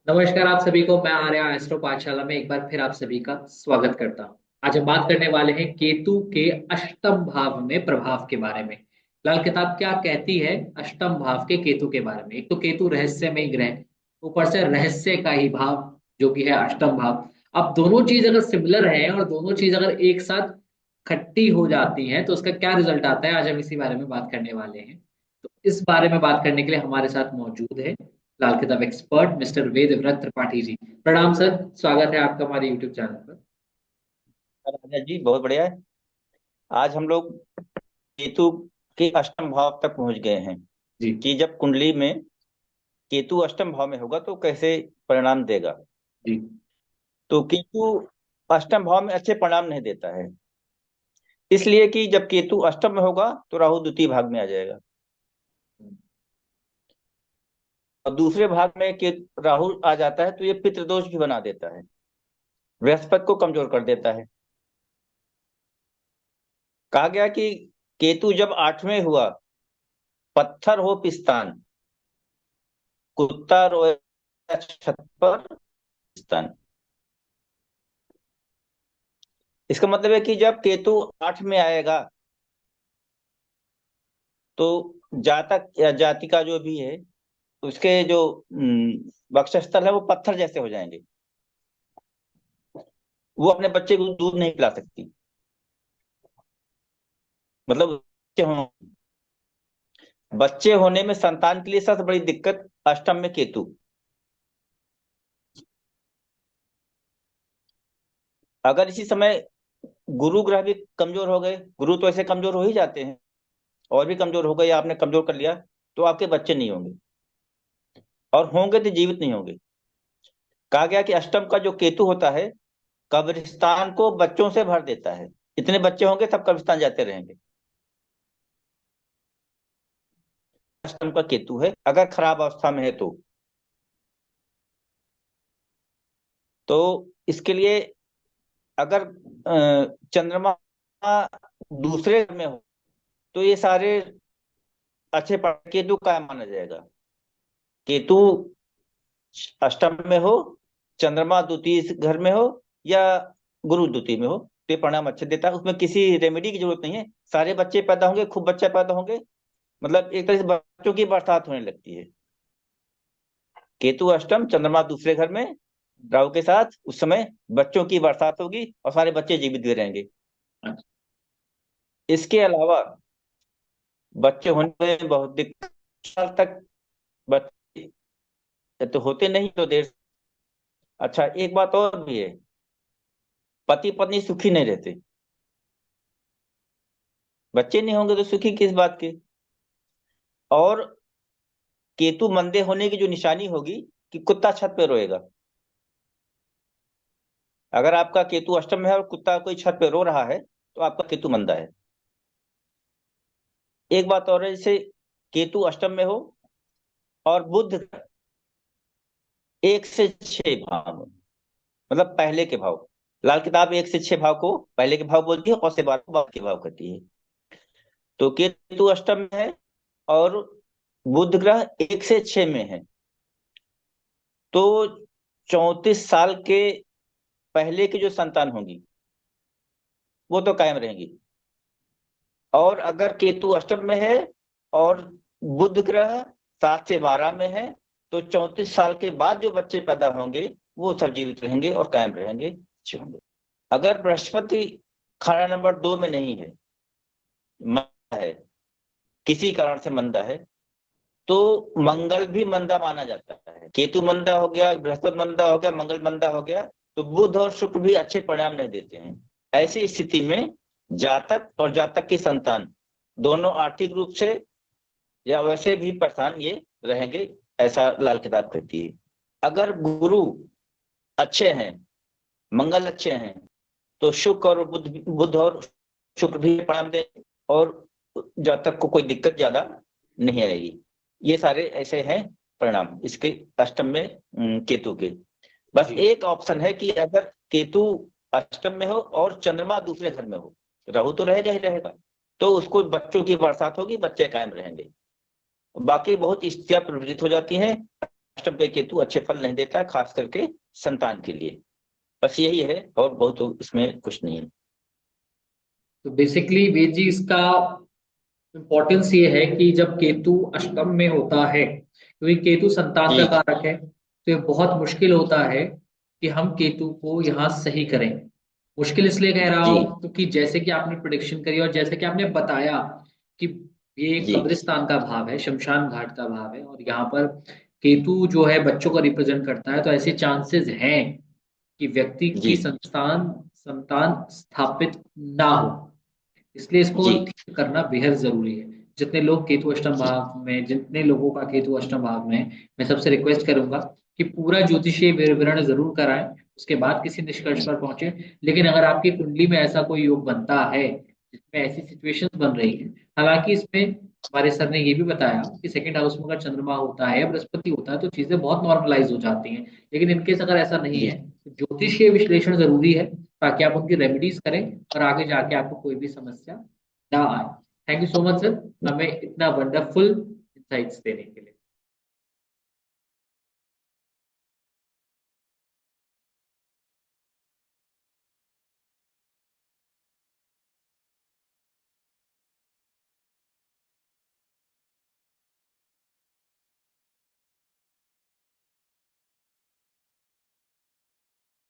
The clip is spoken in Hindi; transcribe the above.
नमस्कार आप सभी को। मैं आर्या एस्ट्रो पाठशाला में एक बार फिर आप सभी का स्वागत करता हूं। आज हम बात करने वाले हैं केतु के अष्टम भाव में प्रभाव के बारे में। लाल किताब क्या कहती है अष्टम भाव के केतु के बारे में। एक तो केतु रहस्यमय ग्रह, ऊपर से रहस्य का ही भाव जो कि है अष्टम भाव। अब दोनों चीज अगर सिमिलर है और दोनों चीज अगर एक साथ खट्टी हो जाती हैं तो उसका क्या रिजल्ट आता है, आज हम इसी बारे में बात करने वाले हैं। तो इस बारे में बात करने के लिए हमारे साथ मौजूद है लाल किताब एक्सपर्ट मिस्टर वेदव्रत त्रिपाठी जी। प्रणाम सर, स्वागत है आपका हमारे यूट्यूब चैनल पर। राजा जी बहुत बढ़िया है। आज हम लोग केतु के अष्टम भाव तक पहुंच गए हैं जी। कि जब कुंडली में केतु अष्टम भाव में होगा तो कैसे परिणाम देगा। जी। तो केतु अष्टम भाव में अच्छे परिणाम नहीं देता है, इसलिए कि जब केतु अष्टम में होगा तो राहु द्वितीय भाग में आ जाएगा और दूसरे भाग में के राहु आ जाता है तो ये पितृदोष भी बना देता है, बृहस्पति को कमजोर कर देता है। कहा गया कि केतु जब आठवें हुआ, पत्थर हो पिस्तान, कुत्ता रोए छत पर पिस्तान। इसका मतलब है कि जब केतु आठ में आएगा तो जातक या जातिका जो भी है उसके जो वक्षस्थल है वो पत्थर जैसे हो जाएंगे। वो अपने बच्चे को दूध नहीं पिला सकती, मतलब बच्चे होने में संतान के लिए सबसे बड़ी दिक्कत अष्टम में केतु। अगर इसी समय गुरु ग्रह भी कमजोर हो गए, गुरु तो ऐसे कमजोर हो ही जाते हैं, और भी कमजोर हो गए या आपने कमजोर कर लिया तो आपके बच्चे नहीं होंगे, और होंगे तो जीवित नहीं होंगे। कहा गया कि अष्टम का जो केतु होता है कब्रिस्तान को बच्चों से भर देता है। इतने बच्चे होंगे सब कब्रिस्तान जाते रहेंगे। अष्टम का केतु है अगर खराब अवस्था में है तो इसके लिए अगर चंद्रमा दूसरे में हो तो ये सारे अच्छे केतु का माना जाएगा। केतु अष्टम में हो, चंद्रमा द्वितीय घर में हो, या गुरु द्वितीय में हो तो ये परिणाम अच्छे देता है। उसमें किसी रेमेडी की जरूरत नहीं है, सारे बच्चे पैदा होंगे, खूब बच्चे पैदा होंगे, मतलब एक तरह से बच्चों की बरसात होने लगती है। केतु अष्टम, चंद्रमा दूसरे घर में राहु के साथ, उस समय बच्चों की बरसात होगी और सारे बच्चे जीवित भी रहेंगे। अच्छा। इसके अलावा बच्चे होने में बहुत दिक्कत, साल तक बच्चे तो होते नहीं तो देर। अच्छा, एक बात और भी है, पति पत्नी सुखी नहीं रहते। बच्चे नहीं होंगे तो सुखी किस बात के। और केतु मंदे होने की जो निशानी होगी कि कुत्ता छत पे रोएगा। अगर आपका केतु अष्टम में है और कुत्ता कोई छत पे रो रहा है तो आपका केतु मंदा है। एक बात और है, जैसे केतु अष्टम में हो और बुध एक से छह भाव में, मतलब पहले के भाव। लाल किताब एक से छह भाव को पहले के भाव बोलती है और से 12 को बाद के भाव कहती है। तो केतु अष्टम में है और बुध ग्रह एक से छह में है तो 34 साल के पहले की जो संतान होंगी वो तो कायम रहेंगी। और अगर केतु अष्टम में है और बुध ग्रह 7 से 12 में है तो 34 साल के बाद जो बच्चे पैदा होंगे वो सब जीवित रहेंगे और कायम रहेंगे, अच्छे होंगे। अगर बृहस्पति खाना नंबर 2 में नहीं है, मंदा है, किसी कारण से मंदा है, तो मंगल भी मंदा माना जाता है। केतु मंदा हो गया, बृहस्पति मंदा हो गया, मंगल मंदा हो गया तो बुध और शुक्र भी अच्छे परिणाम नहीं देते हैं। ऐसी स्थिति में जातक और जातक की संतान दोनों आर्थिक रूप से या वैसे भी परेशान ये रहेंगे, ऐसा लाल किताब कहती है। अगर गुरु अच्छे हैं, मंगल अच्छे हैं, तो शुक्र और बुध बुध और शुक्र भी परिणाम दें और जातक को कोई दिक्कत ज्यादा नहीं आएगी। ये सारे ऐसे हैं परिणाम इसके अष्टम में केतु के। बस जी। एक ऑप्शन है कि अगर केतु अष्टम में हो और चंद्रमा दूसरे घर में हो, राहु तो रहेगा ही रहेगा, तो उसको बच्चों की बरसात होगी, बच्चे कायम रहेंगे। बाकी बहुत स्थितियां प्रवृत्त हो जाती हैं। अष्टम पे केतु अच्छे फल नहीं देता है, खास करके संतान के लिए। बस यही है, और बहुत इसमें कुछ नहीं है। तो बेसिकली वेद जी इसका इम्पोर्टेंस ये है कि जब केतु अष्टम में होता है, क्योंकि केतु संतान का जी कारक है, तो ये बहुत मुश्किल होता है कि हम केतु को यहाँ सही करें। मुश्किल इसलिए कह रहा जी हूं क्योंकि जैसे कि आपने प्रिडिक्शन करी और जैसे कि आपने बताया कि ये जी कब्रिस्तान का भाव है, शमशान घाट का भाव है, और यहाँ पर केतु जो है बच्चों को रिप्रेजेंट करता है, तो ऐसे चांसेस हैं कि व्यक्ति जी की संतान संतान स्थापित ना हो। इसलिए इसको जी ठीक करना बेहद जरूरी है। जितने लोग केतु अष्टम जी भाव में, जितने लोगों का केतु अष्टम भाव में है, मैं सबसे रिक्वेस्ट करूंगा कि पूरा ज्योतिषीय विवरण जरूर कराएं, उसके बाद किसी निष्कर्ष पर पहुंचे। लेकिन अगर आपकी कुंडली में ऐसा कोई योग बनता है जिसमें ऐसी सिचुएशंस बन रही है, हालांकि इसमें हमारे सर ने ये भी बताया कि सेकंड हाउस में अगर चंद्रमा होता है या बृहस्पति होता है तो चीजें बहुत नॉर्मलाइज हो जाती हैं। लेकिन इनकेस अगर ऐसा नहीं जी है तो ज्योतिषीय विश्लेषण जरूरी है, ताकि आप उनकी रेमेडीज करें और आगे जाके आपको कोई भी समस्या ना आए। Thank you so much sir, हमें इतना वंडरफुल इंसाइट्स देने के लिए।